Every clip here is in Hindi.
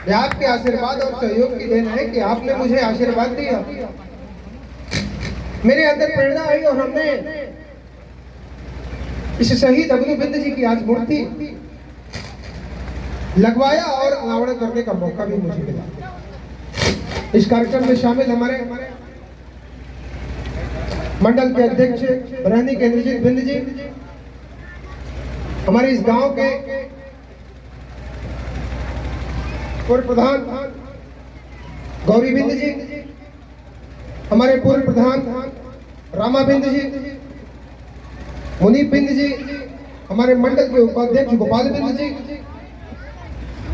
ये आपके आशीर्वाद और सहयोग की देन है कि आपने मुझे आशीर्वाद दिया, मेरे अंदर प्रेरणा आई और हमने इस शहीद अग्निबिंद जी की आज मूर्ति लगवाया और अनावरण करने का मौका भी मुझे मिला। इस कार्यक्रम में शामिल हमारे मंडल के अध्यक्ष बरहनी के इंद्रजीत बिंद जी, हमारे इस गांव के पूर्व प्रधान गौरी बिंद जी, हमारे पूर्व प्रधान रामा बिंद जी, मुनीप बिंद जी, हमारे मंडल के उपाध्यक्ष गोपाल बिंद जी,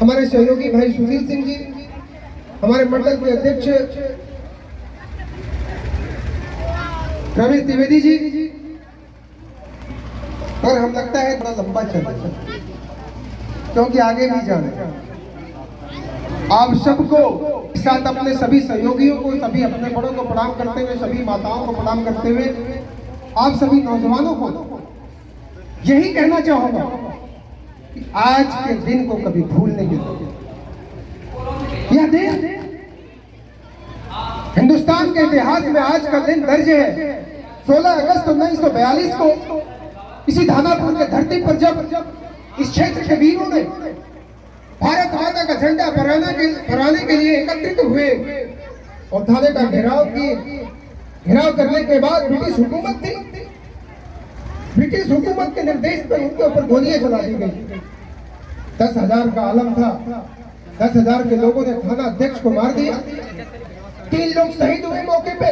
हमारे सहयोगी भाई सुशील सिंह जी, हमारे मंडल के अध्यक्ष रमेश द्विवेदी जी। और हम लगता है थोड़ा लंबा चल रहा है क्योंकि आगे भी जाना है। आप सबको साथ अपने सभी सहयोगियों को, सभी अपने बड़ों को प्रणाम करते हुए, सभी माताओं को प्रणाम करते हुए, आप सभी नौजवानों को यही कहना चाहूंगा कि आज के दिन को कभी भूलने की यह दिन हिंदुस्तान के इतिहास में आज का दिन दर्ज है। 16 अगस्त 1942 को इसी धानापुर के धरती पर जब इस क्षेत्र के वीरों ने भारत माता का झंडा फहराने के लिए एकत्रित हुए और थाने का घेराव करने के बाद ब्रिटिश हुकूमत थी, ब्रिटिश हुकूमत के निर्देश पर उनके ऊपर गोलियां चला दी गई। 10,000 का आलम था, 10,000 के लोगों ने थाना अध्यक्ष को मार दिया। 3 लोग शहीद हुए मौके पे।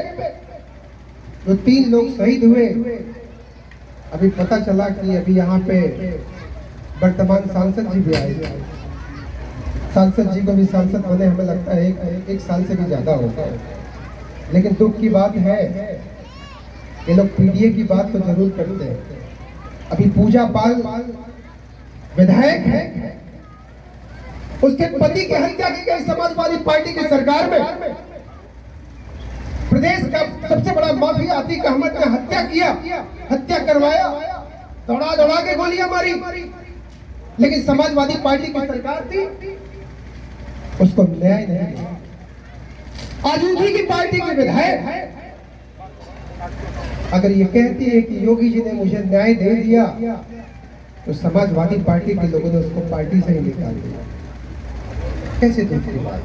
जो 3 लोग शहीद हुए, अभी पता चला कि अभी यहाँ पे वर्तमान सांसद जी भी आए। सांसद जी को भी सांसद बने हमें लगता है एक साल से भी ज्यादा होगा। लेकिन दुख की बात है ये लोग पीडीए की बात तो जरूर करते हैं। अभी पूजा पाल विधायक है, उसके पति की हत्या की गई समाजवादी पार्टी की सरकार में। प्रदेश का सबसे बड़ा माफिया अतीक अहमद ने हत्या करवाया, दौड़ा के गोलियां मारी। लेकिन समाजवादी पार्टी की सरकार थी, उसको न्याय नहीं मिला। आज उसी की पार्टी के विधायक अगर ये कहती है कि योगी जी ने मुझे न्याय दे दिया, तो समाजवादी पार्टी के लोगों ने उसको पार्टी से ही निकाल दिया। कैसे दूसरी बात?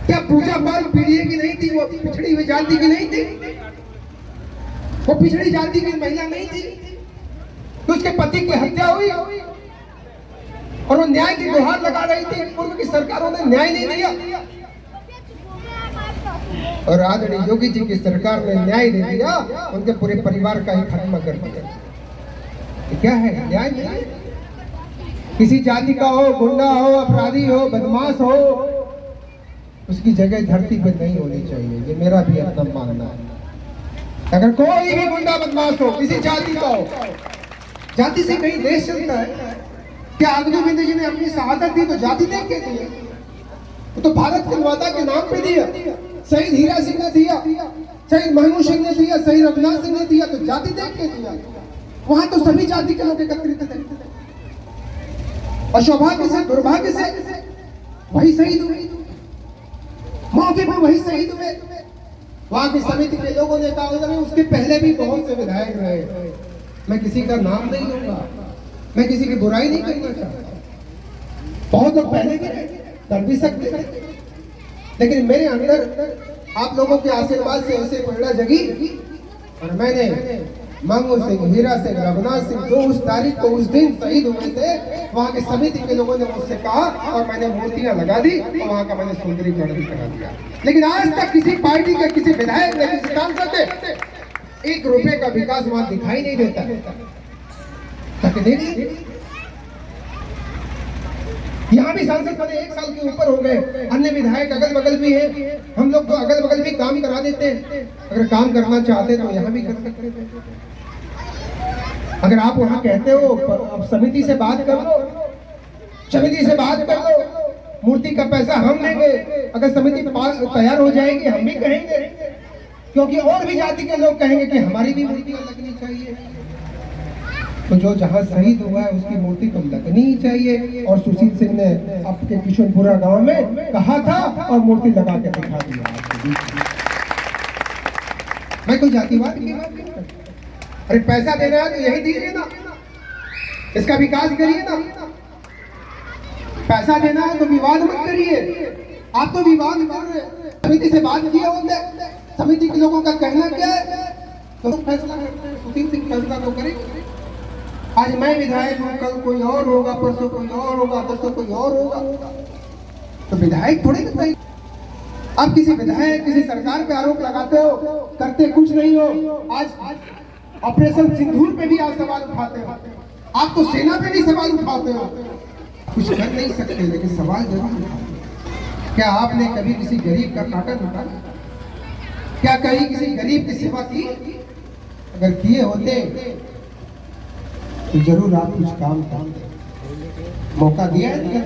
क्या पूजा पाल पीडीए की नहीं थी? वो पिछड़ी हुई जाति की नहीं थी? वो पिछड़ी जाति की महिला नहीं थी? तो उसके पति की हत्या हुई और वो न्याय की गुहार लगा रही थी। पूर्व की सरकारों ने न्याय नहीं दिया और आदरणीय योगी जी की सरकार ने न्याय दे दिया, उनके पूरे परिवार का ही खात्मा कर दिया। क्या है न्याय? नहीं, किसी जाति का हो, गुंडा हो, अपराधी हो, बदमाश हो, उसकी जगह धरती पे नहीं होनी चाहिए। ये मेरा भी अपना मानना है। अगर कोई भी गुंडा बदमाश हो, किसी जाति का हो, जाति से कहीं देश चलता है क्या? अग्निबिंद जी ने अपनी शहादत दी तो जाति देख के दी, वो तो भारत की माता के नाम पे दिया। शहीद हीरा सिंह ने दिया, शहीद महमूद सिंह ने दिया, शहीद रघुनाथ सिंह ने दिया, तो जाति देख के दिया। वहां तो सभी जाति के लोग एकत्रित थे और सौभाग्य से दुर्भाग्य से वही शहीद हुए, मौके पर वही शहीद हुए। वहां की समिति के लोगों ने कहा, उसके पहले भी बहुत से विधायक रहे, मैं किसी का नाम नहीं लूंगा, मैं किसी की बुराई नहीं करना चाहता। बहुत लोग पहले भी रहे, कर भी सकते थे, लेकिन मेरे अंदर आप लोगों के आशीर्वाद से ऐसे प्रेरणा जगी और मैंने महमूद सिंह, हीरा सिंह, रघुनाथ सिंह जो उस तारीख को उस दिन शहीद हुए थे, वहाँ के समिति के लोगों ने मुझसे कहा और मैंने मूर्तियां लगा दी और वहाँ का मैंने सुंदरीकरण भी करा दिया। लेकिन आज तक किसी पार्टी के, किसी विधायक ने, किसी सांसद ने 1 रुपए का विकास वहाँ दिखाई नहीं देता। यहाँ भी सांसद बने 1 साल के ऊपर हो गए, अन्य विधायक अगल बगल भी है, हम लोग तो अगल बगल भी काम करा देते हैं। अगर काम करना चाहते तो यहाँ भी कर सकते थे। अगर आप वहाँ कहते हो अब समिति से बात कर लो, समिति से बात कर लो, मूर्ति का पैसा हम लेंगे। अगर समिति तैयार हो जाएगी हम भी कहेंगे, क्योंकि और भी जाति के लोग कहेंगे कि हमारी भी मूर्तियां लगनी चाहिए। तो जो जहाँ शहीद हुआ है उसकी मूर्ति तो लगनी ही चाहिए। और सुशील सिंह ने आपके किशनपुरा गांव में कहा था और मूर्ति लगा के दिखा दिया। मैं कोई जातिवाद की बात नहीं करता। अरे पैसा देना है तो यही दीजिए ना, इसका विकास करिए ना। पैसा देना है तो विवाद मत करिए। आप तो विवाद कर रहे हैं। समिति से बात किए होंगे, समिति के लोगों का कहना क्या है तो फैसला करते हैं। सुशील सिंह फैसला तो करेंगे। आज मैं विधायक हूँ, कल कोई और होगा, परसों कोई और होगा, परसों कोई और होगा, तो विधायक थोड़े बताइए। आप किसी विधायक किसी सरकार पे आरोप लगाते हो, करते कुछ नहीं हो। आज ऑपरेशन सिंदूर पे भी आप सवाल उठाते हो, आप तो सेना पे भी सवाल उठाते हो। कुछ कर नहीं सकते लेकिन सवाल जरूर उठाते। क्या आपने कभी किसी गरीब का काटा उठाया? क्या कहीं किसी गरीब की सेवा की? अगर किए होते तो जरूर आप कुछ काम करते। मौका दिया है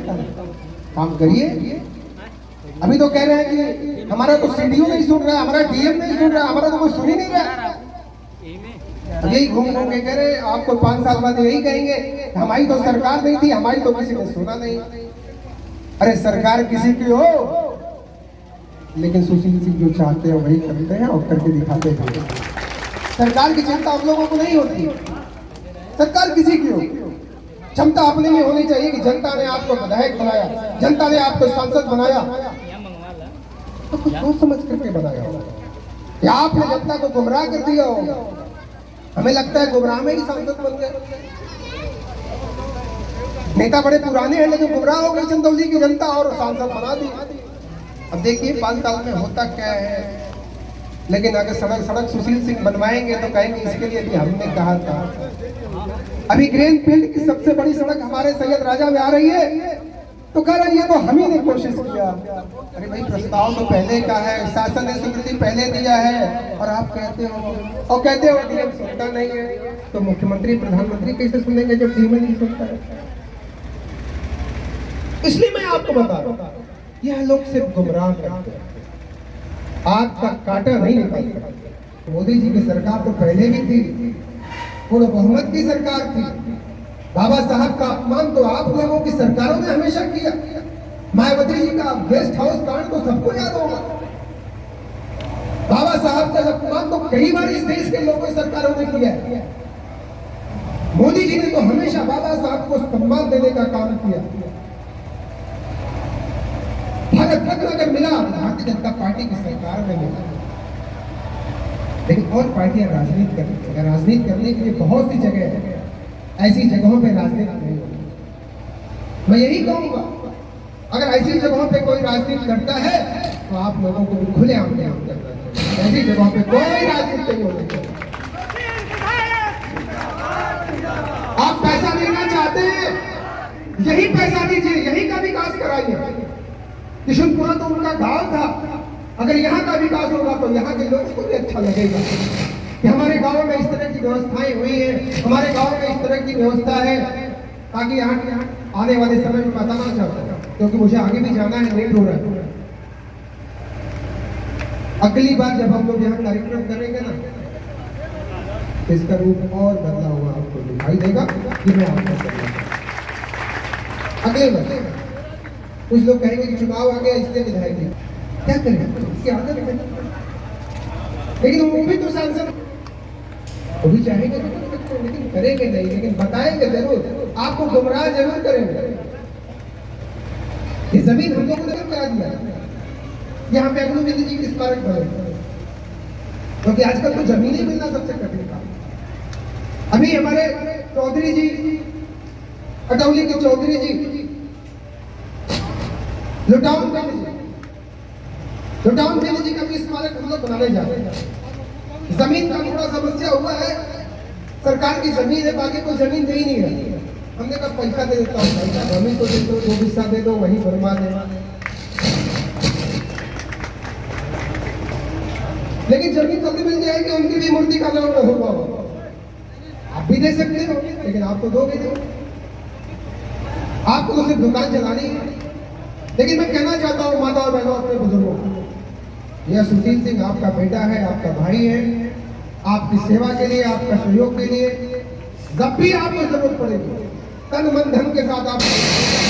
काम करिए। अभी तो कह रहे हैं कि हमारा तो सीडीओ नहीं सुन रहा, हमारा डीएम नहीं सुन रहा, हमारा तो कोई सुन ही नहीं रहा। यही घूम घूम के कह रहे हैं, आपको 5 साल बाद यही कहेंगे हमारी तो सरकार नहीं थी, हमारी तो किसी ने सुना नहीं। अरे सरकार किसी की हो, लेकिन सुशील सिंह जो चाहते हैं वही करते हैं और करके दिखाते हैं। सरकार की चिंता आप लोगों को नहीं होती। सरकार किसी की हो, क्षमता अपने में होनी चाहिए कि जनता ने आपको विधायक बनाया, जनता ने आपको सांसद बनाया, तो कुछ सोच समझ करके बनाया होगा या आपने जनता को गुमराह कर दिया होगा। हमें लगता है गुमराह में ही सांसद बन गए। नेता बड़े पुराने हैं लेकिन गुमराह हो गई चंदौली की जनता और सांसद बना दी। अब देखिए 5 साल में होता क्या है। लेकिन अगर सड़क सुशील सिंह बनवाएंगे तो कहेंगे इसके लिए भी हमने कहा था। अभी ग्रीन फील्ड की सबसे बड़ी सड़क हमारे सैयद राजा में आ रही है तो कह रहे हैं तो हम ही ने कोशिश किया। अरे भाई प्रस्ताव तो पहले का है, शासन ने स्वीकृति पहले दिया है और आप कहते हो डीएम सुनता नहीं है। तो मुख्यमंत्री प्रधानमंत्री कैसे सुनेंगे जब डीएम नहीं सुनता है? इसलिए मैं आपको बता रहा हूं, यह लोग सिर्फ गुमराह करते हैं, आपका कांटा नहीं निकाल सकते। मोदी जी की सरकार तो पहले भी थी, पूर्ण बहुमत की सरकार थी। बाबा साहब का अपमान तो आप लोगों की सरकारों ने हमेशा किया। मायावती जी का गेस्ट हाउस कांड तो सबको याद होगा। बाबा साहब का अपमान तो कई बार इस देश के लोगों की सरकारों ने किया है। मोदी जी ने तो हमेशा बाबा साहब को सम्मान देने का काम किया। भारत रत्न अगर मिला भारतीय जनता पार्टी की सरकार में मिला, लेकिन और पार्टियां राजनीति करने के लिए बहुत सी जगह है, ऐसी जगहों पे राजनीति नहीं होती। मैं यही कहूंगा अगर ऐसी जगहों पे कोई राजनीति करता है तो आप लोगों को भी खुलेआम करना चाहिए। ऐसी जगहों पे कोई राजनीति नहीं होनी चाहिए। आप पैसा देना चाहते हैं, यही पैसा दीजिए, यही का विकास कराइए। किशनपुरा तो उनका गांव था, अगर यहाँ का विकास होगा तो यहाँ के लोगों को भी अच्छा लगेगा कि हमारे गांव में इस तरह की व्यवस्थाएं हुई है, हमारे गांव में इस तरह की व्यवस्था है, ताकि यहाँ आने वाले समय में बताना चाहता हूँ क्योंकि मुझे आगे भी जाना है, लेट हो रहा है। अगली बार जब हम लोग यहाँ कार्यक्रम करेंगे ना, इसका रूप और बदला हुआ आपको दिखाई देगा कि मैं आपको अगले बार कुछ लोग कहेंगे कि चुनाव आ गया इसलिए विधायक क्या करें, इसकी आदत है। लेकिन वो भी तो सांसद, वो भी चाहेंगे लेकिन करेंगे नहीं, लेकिन बताएंगे जरूर, आपको गुमराह जरूर करेंगे। ये जमीन हम लोगों ने करा दिया, यहाँ पे अगलू बिंदु जी की स्मारक बने, क्योंकि आजकल तो जमीन ही मिलना सबसे कठिन था। अभी हमारे चौधरी जी, अटौली के चौधरी जी लुटाउन बेनी जी का भी स्मारक हम लोग बनाने जा रहे हैं। जमीन का थोड़ा समस्या हुआ है, सरकार की जमीन है, बाकी कोई जमीन दे ही नहीं है। हमने कहा पैसा दे देता हूँ, पैसा जमीन को दे दो, 2 हिस्सा दे दो, वही बनवा देना। लेकिन जमीन जल्दी मिल जाएगी, उनकी भी मूर्ति का नाम होगा। आप भी दे सकते हो लेकिन आप तो दोगे नहीं, आपको तो सिर्फ दुकान चलानी है। लेकिन मैं कहना चाहता हूँ माता और बहनों, अपने बुजुर्गों को, यह सुशील सिंह आपका बेटा है, आपका भाई है, आपकी सेवा के लिए, आपका सहयोग के लिए जब भी आपको जरूरत पड़ेगी तन मन धन के साथ आप